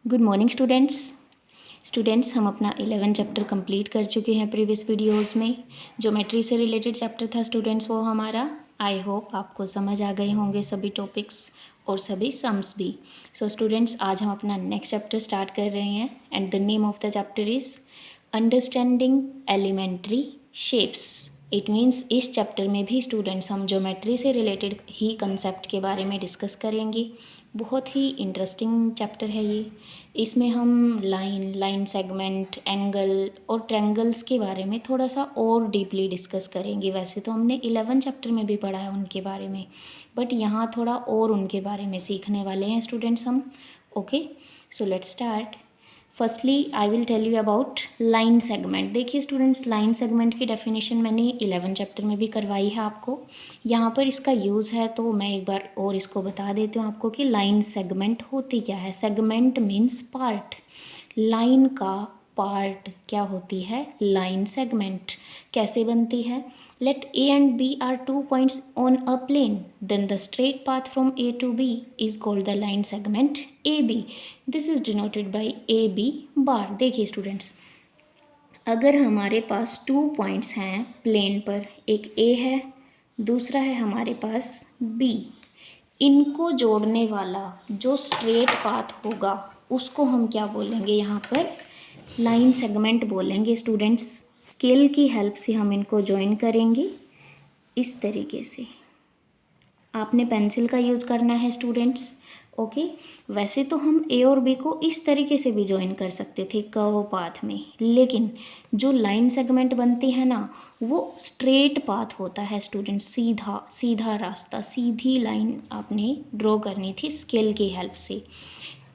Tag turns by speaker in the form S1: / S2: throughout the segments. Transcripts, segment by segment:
S1: Good morning students हम अपना 11 chapter complete कर चुके हैं प्रीवियस वीडियोस में। ज्योमेट्री से रिलेटेड चैप्टर था स्टूडेंट्स वो हमारा। आई होप आपको समझ आ गए होंगे सभी टॉपिक्स और सभी सम्स भी। सो स्टूडेंट्स आज हम अपना नेक्स्ट चैप्टर स्टार्ट कर रहे हैं and the name of the chapter is understanding elementary shapes. It means इस चैप्टर में भी स्टूडेंट्स हम ज्योमेट्री से रिलेटेड ही कंसेप्ट के बारे में डिस्कस करेंगे। बहुत ही इंटरेस्टिंग चैप्टर है ये। इसमें हम लाइन सेगमेंट, एंगल और ट्रायंगल्स के बारे में थोड़ा सा और डीपली डिस्कस करेंगे। वैसे तो हमने 11 चैप्टर में भी पढ़ा है उनके बारे में, बट यहाँ थोड़ा और उनके बारे में सीखने वाले हैं स्टूडेंट्स हम। Okay, so let's start. Firstly I will tell you about line segment. देखिए स्टूडेंट्स, लाइन सेगमेंट की डेफिनेशन मैंने 11 चैप्टर में भी करवाई है आपको। यहाँ पर इसका यूज़ है तो मैं एक बार और इसको बता देती हूँ आपको कि लाइन सेगमेंट होती क्या है। Segment means part. लाइन का पार्ट क्या होती है? Line segment. कैसे बनती है? Let A and B are 2 points on a plane, then the straight path from A to B is called the line segment A B. This is denoted by A B bar. देखिए students, अगर हमारे पास 2 points हैं plane पर, एक ए है दूसरा है हमारे पास बी, इनको जोड़ने वाला जो स्ट्रेट पाथ होगा उसको हम क्या बोलेंगे? यहाँ पर लाइन सेगमेंट बोलेंगे स्टूडेंट्स। स्केल की हेल्प से हम इनको ज्वाइन करेंगे इस तरीके से। आपने पेंसिल का यूज़ करना है स्टूडेंट्स। ओके, वैसे तो हम ए और बी को इस तरीके से भी ज्वाइन कर सकते थे कर्व पाथ में, लेकिन जो लाइन सेगमेंट बनती है ना वो स्ट्रेट पाथ होता है स्टूडेंट्स। सीधा सीधा रास्ता, सीधी लाइन आपने ड्रॉ करनी थी स्केल की हेल्प से।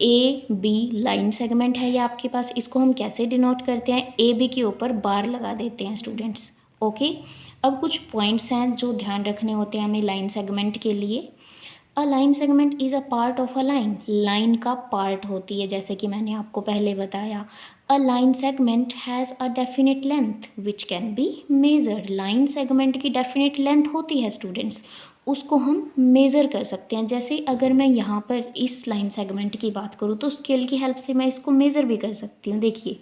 S1: ए बी लाइन सेगमेंट है ये आपके पास। इसको हम कैसे डिनोट करते हैं? ए बी के ऊपर बार लगा देते हैं स्टूडेंट्स। ओके, अब कुछ पॉइंट्स हैं जो ध्यान रखने होते हैं हमें लाइन सेगमेंट के लिए। A line segment is a part of a line. Line का पार्ट होती है, जैसे कि मैंने आपको पहले बताया। A line segment has a definite length which can be measured. Line segment की डेफिनेट लेंथ होती है स्टूडेंट्स, उसको हम मेज़र कर सकते हैं। जैसे अगर मैं यहाँ पर इस लाइन सेगमेंट की बात करूँ तो स्केल की हेल्प से मैं इसको मेज़र भी कर सकती हूँ। देखिए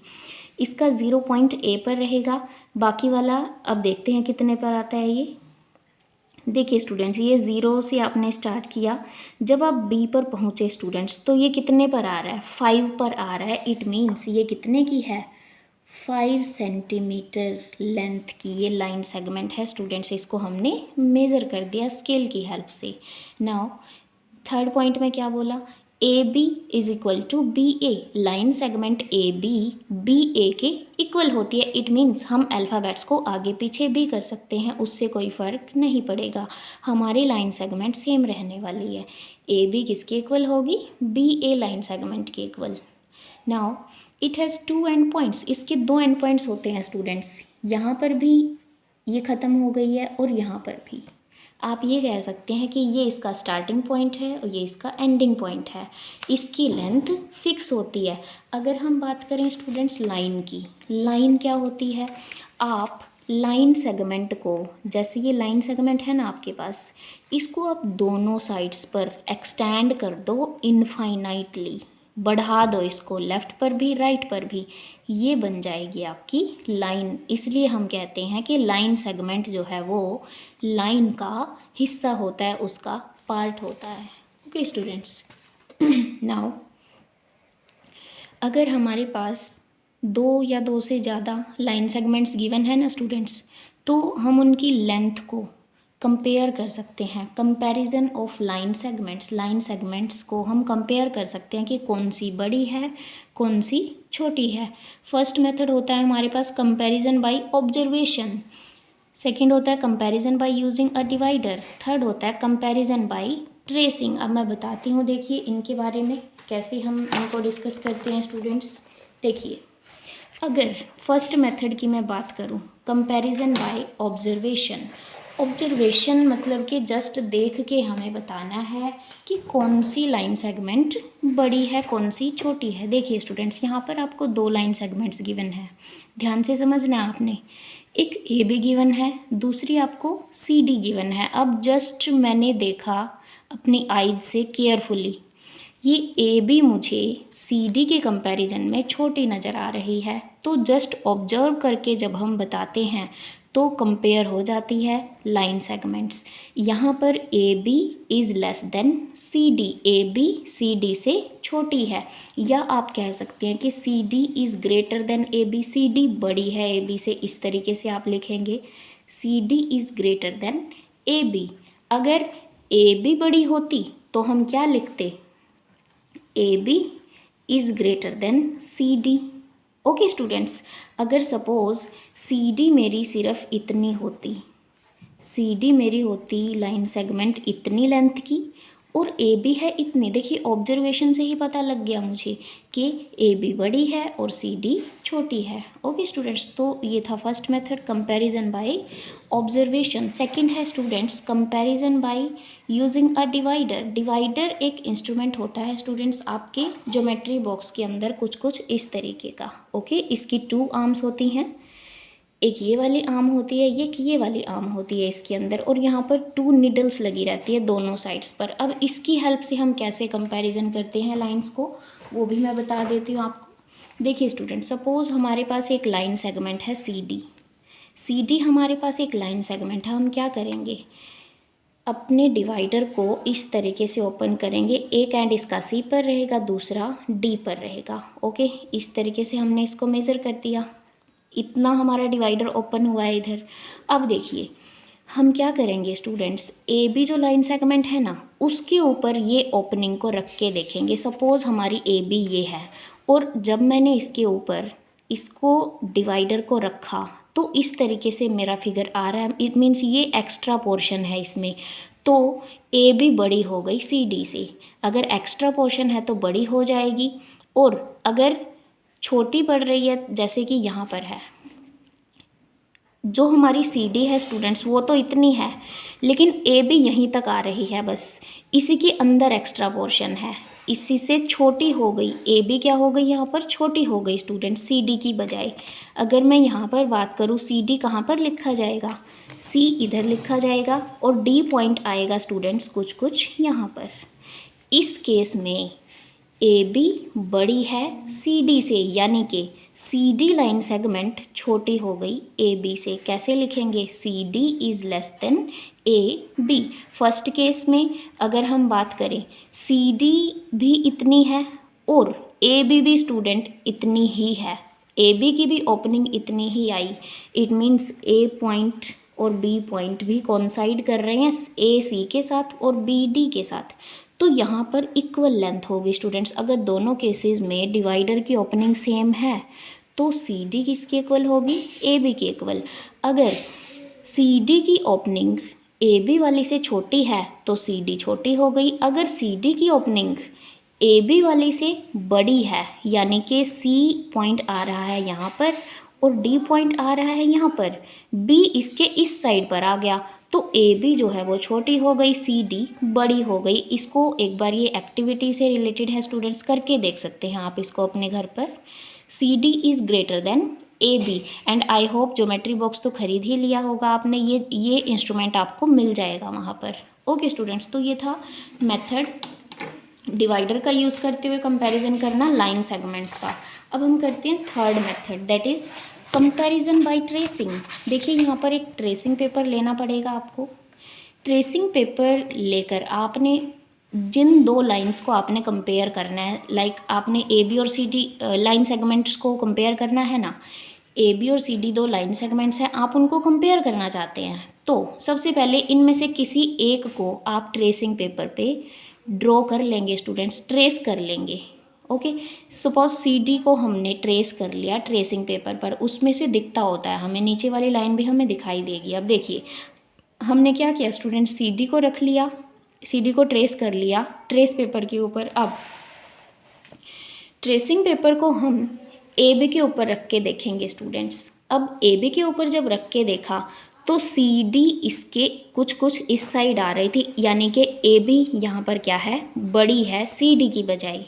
S1: इसका 0 पॉइंट ए पर रहेगा, बाकी वाला अब देखते हैं कितने पर आता है ये। देखिए स्टूडेंट्स, ये 0 से आपने स्टार्ट किया, जब आप बी पर पहुँचे स्टूडेंट्स तो ये कितने पर आ रहा है? 5 पर आ रहा है। इट मीन्स ये कितने की है? 5 सेंटीमीटर लेंथ की ये लाइन सेगमेंट है स्टूडेंट्स। इसको हमने मेज़र कर दिया स्केल की हेल्प से। नाउ थर्ड पॉइंट में क्या बोला? A B is equal to B A. Line segment A B A के इक्वल होती है। इट मीन्स हम अल्फ़ाबेट्स को आगे पीछे भी कर सकते हैं, उससे कोई फ़र्क नहीं पड़ेगा, हमारी लाइन सेगमेंट सेम रहने वाली है। ए बी किसके इक्वल होगी? बी ए लाइन सेगमेंट के equal. Now it has 2 and points. इसके 2 एंड पॉइंट्स होते हैं स्टूडेंट्स। यहाँ पर भी ये ख़त्म हो गई है और यहाँ पर भी। आप ये कह सकते हैं कि ये इसका स्टार्टिंग पॉइंट है और ये इसका एंडिंग पॉइंट है। इसकी लेंथ फिक्स होती है। अगर हम बात करें स्टूडेंट्स लाइन की, लाइन क्या होती है? आप लाइन सेगमेंट को, जैसे ये लाइन सेगमेंट है ना आपके पास, इसको आप दोनों साइड्स पर एक्सटेंड कर दो इनफाइनाइटली, बढ़ा दो इसको, लेफ़्ट पर भी राइट पर भी, ये बन जाएगी आपकी लाइन। इसलिए हम कहते हैं कि लाइन सेगमेंट जो है वो लाइन का हिस्सा होता है, उसका पार्ट होता है। ओके स्टूडेंट्स, नाउ अगर हमारे पास 2 या 2 से ज़्यादा लाइन सेगमेंट्स गिवन है ना स्टूडेंट्स, तो हम उनकी लेंथ को कंपेयर कर सकते हैं। Comparison of line segments, line segments को हम कंपेयर कर सकते हैं कि कौन सी बड़ी है कौन सी छोटी है। फर्स्ट मेथड होता है हमारे पास कंपैरिजन बाय ऑब्जर्वेशन, सेकंड होता है comparison by using a divider, third होता है कंपैरिजन बाय ट्रेसिंग। अब मैं बताती हूँ, देखिए इनके बारे में कैसे हम इनको डिस्कस करते हैं स्टूडेंट्स। देखिए अगर फर्स्ट मेथड की मैं बात करूँ, कंपैरिजन बाय ऑब्जर्वेशन। ऑब्जर्वेशन मतलब कि जस्ट देख के हमें बताना है कि कौन सी लाइन सेगमेंट बड़ी है कौन सी छोटी है। देखिए स्टूडेंट्स, यहाँ पर आपको 2 लाइन सेगमेंट्स गिवन है, ध्यान से समझना आपने। एक ए बी गिवन है, दूसरी आपको सी डी गिवन है। अब जस्ट मैंने देखा अपनी आइज से केयरफुली, ये ए बी मुझे सी डी के कंपैरिजन में छोटी नज़र आ रही है, तो जस्ट ऑब्जर्व करके जब हम बताते हैं तो कंपेयर हो जाती है लाइन सेगमेंट्स। यहाँ पर A B is less than C D, A B C D से छोटी है, या आप कह सकते हैं कि C D is greater than A B, C D बड़ी है ए बी से, इस तरीके से आप लिखेंगे C D is greater than A B. अगर ए बी बड़ी होती तो हम क्या लिखते, A B is greater than C D. Okay students, अगर सपोज़ सी डी मेरी सिर्फ इतनी होती, सी डी मेरी होती लाइन सेगमेंट इतनी लेंथ की, और ए बी है इतनी, देखिए ऑब्जर्वेशन से ही पता लग गया मुझे कि ए बी बड़ी है और सी डी छोटी है। ओके स्टूडेंट्स, तो ये था first method comparison by observation. Second है students comparison by using a divider. Divider एक इंस्ट्रूमेंट होता है स्टूडेंट्स आपके ज्योमेट्री बॉक्स के अंदर कुछ इस तरीके का। ओके, इसकी 2 आर्म्स होती हैं, एक ये वाली आर्म होती है, ये वाली आर्म होती है इसके अंदर, और यहाँ पर 2 निडल्स लगी रहती है दोनों साइड्स पर। अब इसकी हेल्प से हम कैसे कंपैरिजन करते हैं लाइंस को, वो भी मैं बता देती हूँ आपको। देखिए स्टूडेंट, सपोज़ हमारे पास एक लाइन सेगमेंट है सी डी, हमारे पास एक लाइन सेगमेंट है। हम क्या करेंगे, अपने डिवाइडर को इस तरीके से ओपन करेंगे, एक एंड इसका सी पर रहेगा, दूसरा डी पर रहेगा। ओके, इस तरीके से हमने इसको मेज़र कर दिया, इतना हमारा डिवाइडर ओपन हुआ है इधर। अब देखिए हम क्या करेंगे स्टूडेंट्स, ए बी जो लाइन सेगमेंट है ना, उसके ऊपर ये ओपनिंग को रख के देखेंगे। सपोज़ हमारी ए बी ये है, और जब मैंने इसके ऊपर इसको डिवाइडर को रखा तो इस तरीके से मेरा फिगर आ रहा है, इट मीन्स ये एक्स्ट्रा पोर्शन है इसमें, तो ए बी बड़ी हो गई सी डी से। अगर एक्स्ट्रा पोर्शन है तो बड़ी हो जाएगी, और अगर छोटी पड़ रही है जैसे कि यहाँ पर है, जो हमारी सी डी है स्टूडेंट्स वो तो इतनी है, लेकिन ए बी यहीं तक आ रही है, बस इसी के अंदर एक्स्ट्रा पोर्शन है, इसी से छोटी हो गई। ए बी क्या हो गई यहाँ पर, छोटी हो गई स्टूडेंट्स सी डी की बजाय। अगर मैं यहाँ पर बात करूँ, सी डी कहाँ पर लिखा जाएगा, सी इधर लिखा जाएगा, और डी पॉइंट आएगा स्टूडेंट्स कुछ यहाँ पर। इस केस में ए बी बड़ी है सी डी से, यानी कि सी डी लाइन सेगमेंट छोटी हो गई ए बी से। कैसे लिखेंगे, C D is less than A B. First case में अगर हम बात करें, सी डी भी इतनी है और ए बी भी स्टूडेंट इतनी ही है, ए बी की भी ओपनिंग इतनी ही आई, इट मीन्स ए पॉइंट और बी पॉइंट भी कोइंसाइड कर रहे हैं ए सी के साथ और बी डी के साथ, तो यहाँ पर इक्वल लेंथ होगी स्टूडेंट्स। अगर दोनों केसेस में डिवाइडर की ओपनिंग सेम है तो सी डी किसके इक्वल होगी, ए बी के इक्वल। अगर सी डी की ओपनिंग ए बी वाली से छोटी है तो सी डी छोटी हो गई। अगर सी डी की ओपनिंग ए बी वाली से बड़ी है, यानी कि सी पॉइंट आ रहा है यहाँ पर और डी पॉइंट आ रहा है यहाँ पर, बी इसके इस साइड पर आ गया, तो ए बी जो है वो छोटी हो गई, सी डी बड़ी हो गई। इसको एक बार ये एक्टिविटी से रिलेटेड है स्टूडेंट्स, करके देख सकते हैं आप इसको अपने घर पर। C D is greater than A B, and I hope geometry box तो खरीद ही लिया होगा आपने, ये इंस्ट्रूमेंट आपको मिल जाएगा वहाँ पर। ओके स्टूडेंट्स, तो ये था मेथड डिवाइडर का यूज़ करते हुए कंपैरिजन करना लाइन सेगमेंट्स का। अब हम करते हैं third method, that is comparison by tracing. देखिए यहाँ पर एक ट्रेसिंग पेपर लेना पड़ेगा आपको। ट्रेसिंग पेपर लेकर आपने जिन 2 लाइंस को आपने कंपेयर करना है, लाइक आपने ए बी और सी डी लाइन सेगमेंट्स को कंपेयर करना है ना, ए बी और सी डी 2 लाइन सेगमेंट्स हैं, आप उनको कंपेयर करना चाहते हैं, तो सबसे पहले इनमें से किसी एक को आप ट्रेसिंग पेपर पे ड्रॉ कर लेंगे स्टूडेंट्स, ट्रेस कर लेंगे। ओके, सपोज सी डी को हमने ट्रेस कर लिया ट्रेसिंग पेपर पर, उसमें से दिखता होता है हमें, नीचे वाली लाइन भी हमें दिखाई देगी। अब देखिए हमने क्या किया स्टूडेंट्स, सी डी को रख लिया, सी डी को ट्रेस कर लिया ट्रेस पेपर के ऊपर। अब ट्रेसिंग पेपर को हम ए बी के ऊपर रख के देखेंगे स्टूडेंट्स। अब ए बी के ऊपर जब रख के देखा तो सी डी इसके कुछ इस साइड आ रही थी, यानी कि ए बी यहाँ पर क्या है, बड़ी है सी डी की बजाय।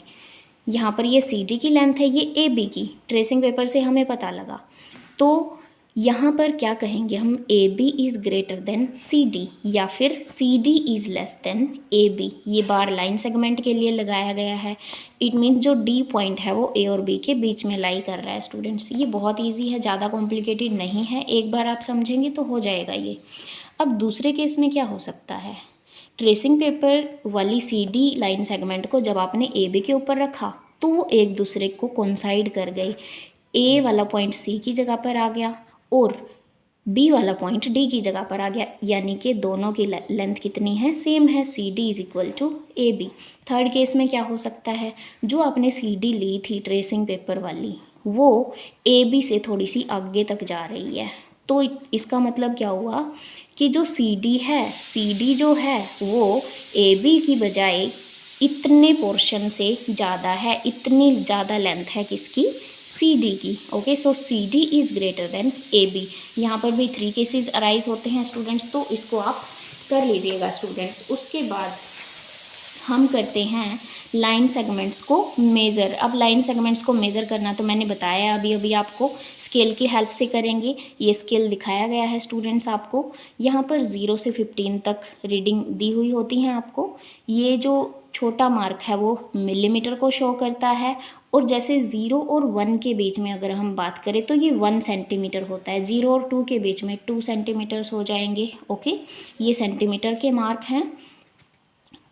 S1: यहाँ पर ये सी डी की लेंथ है, ये ए बी की, ट्रेसिंग पेपर से हमें पता लगा। तो यहाँ पर क्या कहेंगे हम, A B is greater than C D या फिर C D is less than A B. ये बार लाइन सेगमेंट के लिए लगाया गया है। इट मीन्स जो डी पॉइंट है वो ए और बी के बीच में लाई कर रहा है स्टूडेंट्स। ये बहुत ईजी है, ज़्यादा कॉम्प्लिकेटेड नहीं है, एक बार आप समझेंगे तो हो जाएगा ये। अब दूसरे केस में क्या हो सकता है, ट्रेसिंग पेपर वाली सी डी लाइन सेगमेंट को जब आपने ए बी के ऊपर रखा तो वो एक दूसरे को कोइंसाइड कर गई। ए वाला पॉइंट सी की जगह पर आ गया और बी वाला पॉइंट डी की जगह पर आ गया, यानी कि दोनों की लेंथ कितनी है, सेम है, C D is equal to A B. Third case में क्या हो सकता है, जो आपने सी डी ली थी ट्रेसिंग पेपर वाली वो ए बी से थोड़ी सी आगे तक जा रही है, तो इसका मतलब क्या हुआ कि जो सी डी है, सी डी जो है वो ए बी की बजाय इतने पोर्शन से ज़्यादा है, इतनी ज़्यादा लेंथ है किसकी, सी डी की। Okay, so C D is greater than A B. यहाँ पर भी 3 केसेस अराइज होते हैं स्टूडेंट्स, तो इसको आप कर लीजिएगा स्टूडेंट्स। उसके बाद हम करते हैं लाइन सेगमेंट्स को मेज़र। अब लाइन सेगमेंट्स को मेज़र करना तो मैंने बताया अभी अभी आपको, स्केल की हेल्प से करेंगे। ये स्केल दिखाया गया है स्टूडेंट्स आपको, यहाँ पर 0 से 15 तक रीडिंग दी हुई होती हैं आपको। ये जो छोटा मार्क है वो मिलीमीटर को शो करता है, और जैसे 0 और 1 के बीच में अगर हम बात करें तो ये 1 सेंटीमीटर होता है, 0 और 2 के बीच में 2 सेंटीमीटर्स हो जाएंगे। ओके, ये सेंटीमीटर के मार्क हैं।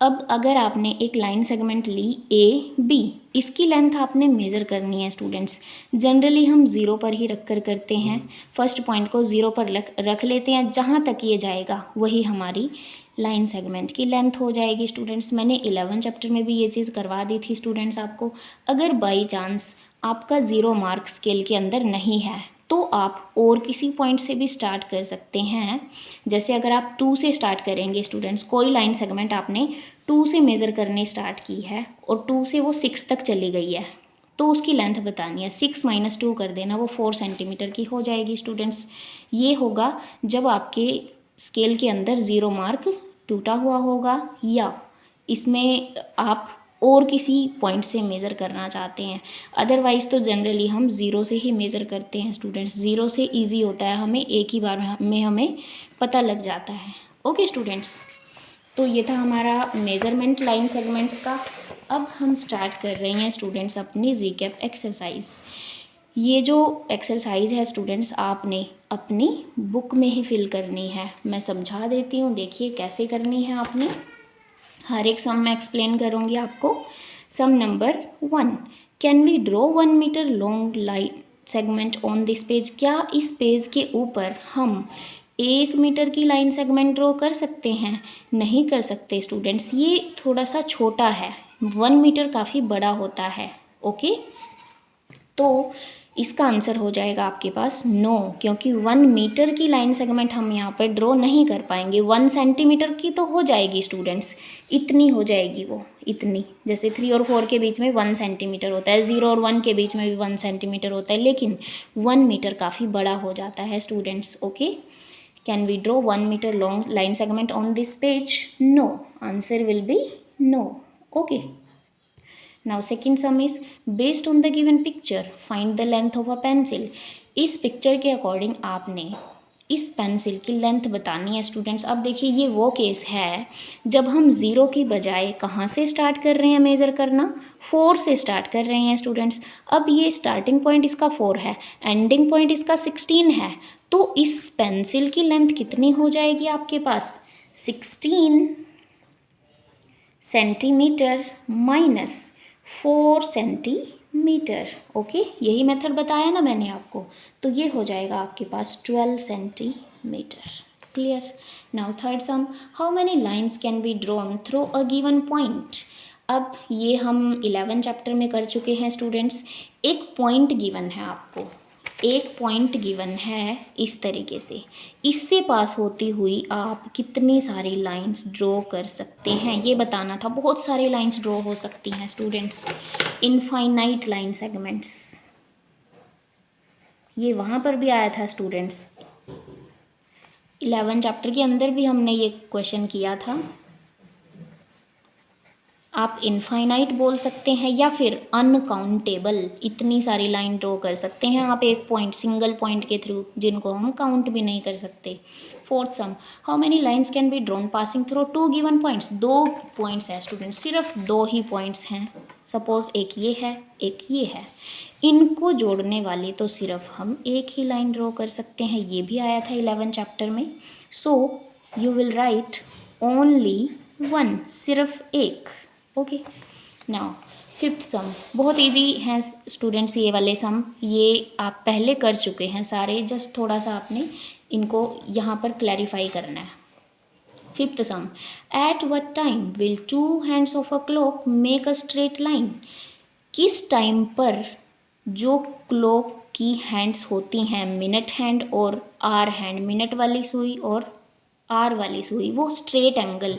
S1: अब अगर आपने एक लाइन सेगमेंट ली ए बी, इसकी लेंथ आपने मेज़र करनी है स्टूडेंट्स। जनरली हम 0 पर ही रख कर करते हैं, फर्स्ट पॉइंट को 0 पर रख लेते हैं, जहाँ तक ये जाएगा वही हमारी लाइन सेगमेंट की लेंथ हो जाएगी स्टूडेंट्स। मैंने 11 चैप्टर में भी ये चीज़ करवा दी थी स्टूडेंट्स आपको। अगर बाई चांस आपका 0 मार्क स्केल के अंदर नहीं है तो आप और किसी पॉइंट से भी स्टार्ट कर सकते हैं। जैसे अगर आप 2 से स्टार्ट करेंगे स्टूडेंट्स, कोई लाइन सेगमेंट आपने 2 से मेज़र करनी स्टार्ट की है और 2 से वो 6 तक चली गई है, तो उसकी लेंथ बतानी है। 6 - 2 कर देना, वो 4 सेंटीमीटर की हो जाएगी स्टूडेंट्स। ये होगा जब आपके स्केल के अंदर 0 मार्क टूटा हुआ होगा या इसमें आप और किसी पॉइंट से मेज़र करना चाहते हैं। अदरवाइज़ तो जनरली हम 0 से ही मेज़र करते हैं स्टूडेंट्स। 0 से इजी होता है, हमें एक ही बार में हमें पता लग जाता है। ओके स्टूडेंट्स, तो ये था हमारा मेज़रमेंट लाइन सेगमेंट्स का। अब हम स्टार्ट कर रहे हैं स्टूडेंट्स अपनी रिकैप एक्सरसाइज। ये जो एक्सरसाइज है स्टूडेंट्स आपने अपनी बुक में ही फिल करनी है। मैं समझा देती हूँ, देखिए कैसे करनी है आपने। हर एक सम मैं एक्सप्लेन करूँगी आपको। Sum number 1, can we draw 1 metre long line segment on this page. क्या इस पेज के ऊपर हम 1 मीटर की लाइन सेगमेंट ड्रॉ कर सकते हैं? नहीं कर सकते स्टूडेंट्स, ये थोड़ा सा छोटा है, 1 मीटर काफ़ी बड़ा होता है। ओके, तो इसका आंसर हो जाएगा आपके पास नो, क्योंकि 1 मीटर की लाइन सेगमेंट हम यहाँ पर ड्रॉ नहीं कर पाएंगे। 1 सेंटीमीटर की तो हो जाएगी स्टूडेंट्स, इतनी हो जाएगी वो, इतनी। जैसे 3 और 4 के बीच में 1 सेंटीमीटर होता है, 0 और 1 के बीच में भी 1 सेंटीमीटर होता है, लेकिन 1 मीटर काफ़ी बड़ा हो जाता है students. Okay, can we draw 1 metre long line segment on this page? No. Answer will be no. Okay. Now second sum is based on the given picture find the length of a pencil. इस picture के according आपने इस pencil की length बतानी है students. अब देखिए ये वो केस है जब हम 0 की बजाय कहाँ से स्टार्ट कर रहे हैं मेज़र करना, 4 से स्टार्ट कर रहे हैं स्टूडेंट्स। अब ये स्टार्टिंग पॉइंट इसका 4 है, एंडिंग पॉइंट इसका 16 है, तो इस पेंसिल की लेंथ कितनी हो जाएगी आपके पास, 16 सेंटीमीटर माइनस 4 सेंटीमीटर। ओके, यही मेथड बताया ना मैंने आपको, तो ये हो जाएगा आपके पास 12 centimetre. Clear. Now third some, how many lines can be drawn through a given point. अब ये हम 11 चैप्टर में कर चुके हैं स्टूडेंट्स। एक पॉइंट गिवन है आपको, एक पॉइंट गिवन है इस तरीके से, इससे पास होती हुई आप कितनी सारी लाइंस ड्रॉ कर सकते हैं ये बताना था। बहुत सारी लाइंस ड्रॉ हो सकती हैं स्टूडेंट्स, इनफाइनाइट लाइन सेगमेंट्स। ये वहाँ पर भी आया था स्टूडेंट्स, 11 चैप्टर के अंदर भी हमने ये क्वेश्चन किया था। आप इनफाइनाइट बोल सकते हैं या फिर अनकाउंटेबल, इतनी सारी लाइन ड्रॉ कर सकते हैं आप एक पॉइंट, सिंगल पॉइंट के थ्रू, जिनको हम काउंट भी नहीं कर सकते। Fourth some, how many lines can be drawn passing through 2 given points. 2 points हैं स्टूडेंट, सिर्फ 2 ही पॉइंट्स हैं। सपोज एक ये है, एक ये है, इनको जोड़ने वाली तो सिर्फ हम एक ही लाइन ड्रॉ कर सकते हैं। ये भी आया था 11 चैप्टर में। So you will write only 1, सिर्फ एक। ओके, नाउ फिफ्थ सम, बहुत इजी है स्टूडेंट्स ये वाले सम, ये आप पहले कर चुके हैं सारे, जस्ट थोड़ा सा आपने इनको यहाँ पर क्लैरिफाई करना है। Fifth some, at what time will 2 hands of a clock make a straight line. किस टाइम पर जो क्लॉक की हैंड्स होती हैं, मिनट हैंड और आर हैंड, मिनट वाली सुई और आर वाली सुई, वो स्ट्रेट एंगल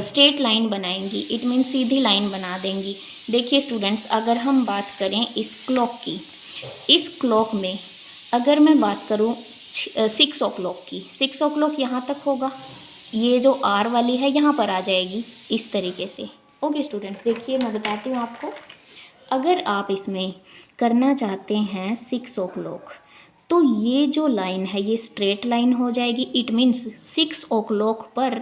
S1: स्ट्रेट लाइन बनाएंगी। इट मीन सीधी लाइन बना देंगी। देखिए स्टूडेंट्स, अगर हम बात करें इस क्लॉक की, इस क्लॉक में अगर मैं बात करूं 6 o'clock की, 6 o'clock यहाँ तक होगा, ये जो आर वाली है यहाँ पर आ जाएगी इस तरीके से। ओके स्टूडेंट्स, देखिए मैं बताती हूँ आपको, अगर आप इसमें करना चाहते हैं 6 o'clock, तो ये जो लाइन है ये स्ट्रेट लाइन हो जाएगी। इट मीन्स 6 o'clock पर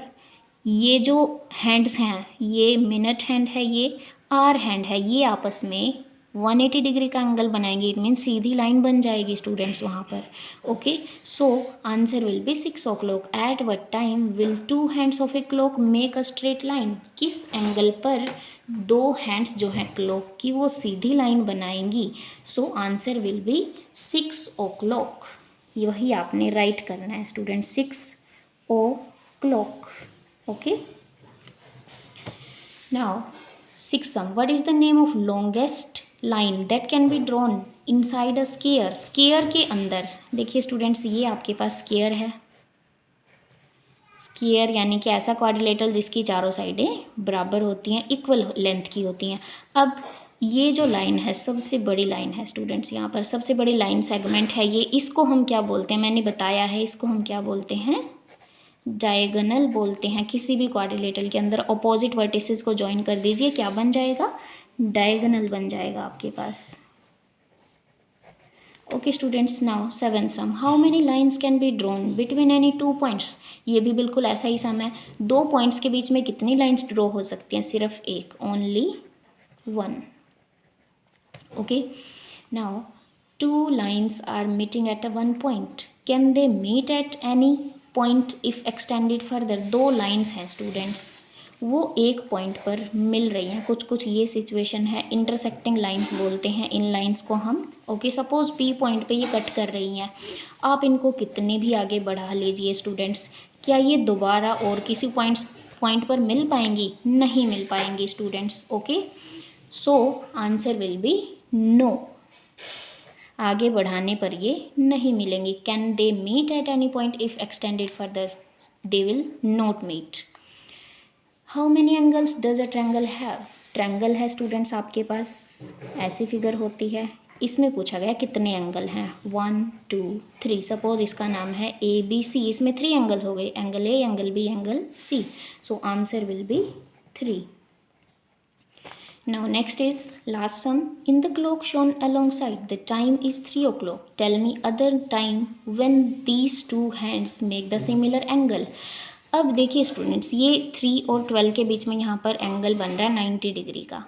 S1: ये जो हैंड्स हैं, ये मिनट हैंड है, ये आर हैंड है, ये आपस में 180 डिग्री का एंगल बनाएंगे। इट मीन्स सीधी लाइन बन जाएगी स्टूडेंट्स वहाँ पर। Okay, so answer will B 6 o'clock। At what time will 2 hands of a clock make a straight line. किस एंगल पर 2 हैंड्स जो हैं क्लॉक की वो सीधी लाइन बनाएंगी। सो आंसर विल बी 6 o'clock। वही आपने राइट करना है student, 6 o'clock। Okay, now sixth sum, what is the name of longest line that can be drawn inside a square। Square के अंदर, देखिए स्टूडेंट्स, ये आपके पास स्केयर है। स्केयर यानी कि ऐसा क्वाड्रिलेटरल जिसकी चारों साइडें बराबर होती हैं, इक्वल लेंथ की होती हैं। अब ये जो लाइन है सबसे बड़ी लाइन है स्टूडेंट्स, यहाँ पर सबसे बड़ी लाइन सेगमेंट है ये, इसको हम क्या बोलते हैं, मैंने बताया है, इसको हम क्या बोलते हैं, डायगोनल बोलते हैं। किसी भी क्वाड्रिलेटरल के अंदर अपोजिट वर्टिसेस को ज्वाइन कर दीजिए, क्या बन जाएगा, डायगोनल बन जाएगा आपके पास। Okay students, now seventh sum, how many lines can be drawn between any 2 points. ये भी बिल्कुल ऐसा ही सम है, 2 पॉइंट्स के बीच में कितनी लाइंस ड्रॉ हो सकती हैं, सिर्फ एक, only 1। Okay, now 2 lines are meeting at a 1 point, can they meet at any point if extended further. 2 lines हैं स्टूडेंट्स, वो एक पॉइंट पर मिल रही हैं, कुछ ये सिचुएशन है, इंटरसेक्टिंग लाइंस बोलते हैं इन लाइंस को हम। ओके, सपोज पी पॉइंट पे ये कट कर रही हैं, आप इनको कितने भी आगे बढ़ा लीजिए स्टूडेंट्स, क्या ये दोबारा और किसी पॉइंट पर मिल पाएंगी, नहीं मिल पाएंगी students. Okay, so answer will be no, आगे बढ़ाने पर ये नहीं मिलेंगी। Can they meet at any point if extended further, they will not meet. How many angles does a triangle have. Triangle है स्टूडेंट्स आपके पास, ऐसी फिगर होती है, इसमें पूछा गया कितने एंगल हैं, 1 2 3। सपोज इसका नाम है ABC, इसमें 3 एंगल्स हो गए, angle A, angle B, angle C। So answer will B 3। Now next is last sum. In the clock shown alongside, the time is 3 o'clock. Tell me other time when these 2 hands make the similar angle. अब देखिए students, ये 3 और 12 के बीच में यहाँ पर angle बन रहा है 90 डिग्री का।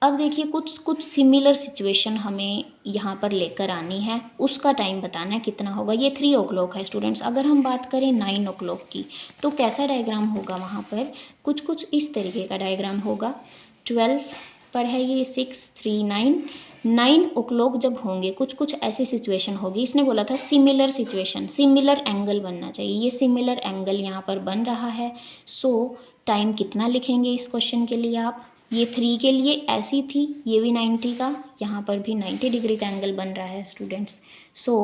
S1: अब देखिए कुछ सिमिलर सिचुएशन हमें यहाँ पर लेकर आनी है, उसका टाइम बताना है कितना होगा। ये 3 o'clock है स्टूडेंट्स, अगर हम बात करें 9 o'clock की, तो कैसा डायग्राम होगा वहाँ पर, कुछ इस तरीके का डायग्राम होगा। 12 पर है ये 6 3 9 o'clock जब होंगे कुछ ऐसी सिचुएशन होगी। इसने बोला था सिमिलर सिचुएशन, सिमिलर एंगल बनना चाहिए, ये सिमिलर एंगल यहाँ पर बन रहा है। सो टाइम कितना लिखेंगे इस क्वेश्चन के लिए आप, ये 3 के लिए ऐसी थी, ये भी 90 का, यहाँ पर भी 90 डिग्री का एंगल बन रहा है स्टूडेंट्स। सो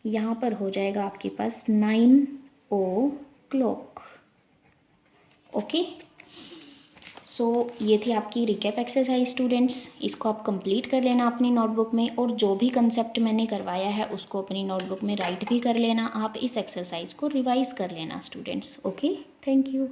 S1: यहाँ पर हो जाएगा आपके पास 9 o'clock। ओके, सो ये थी आपकी रिकैप एक्सरसाइज स्टूडेंट्स, इसको आप कंप्लीट कर लेना अपनी नोटबुक में, और जो भी कंसेप्ट मैंने करवाया है उसको अपनी नोटबुक में राइट भी कर लेना। आप इस एक्सरसाइज को रिवाइज कर लेना स्टूडेंट्स। Okay, thank you.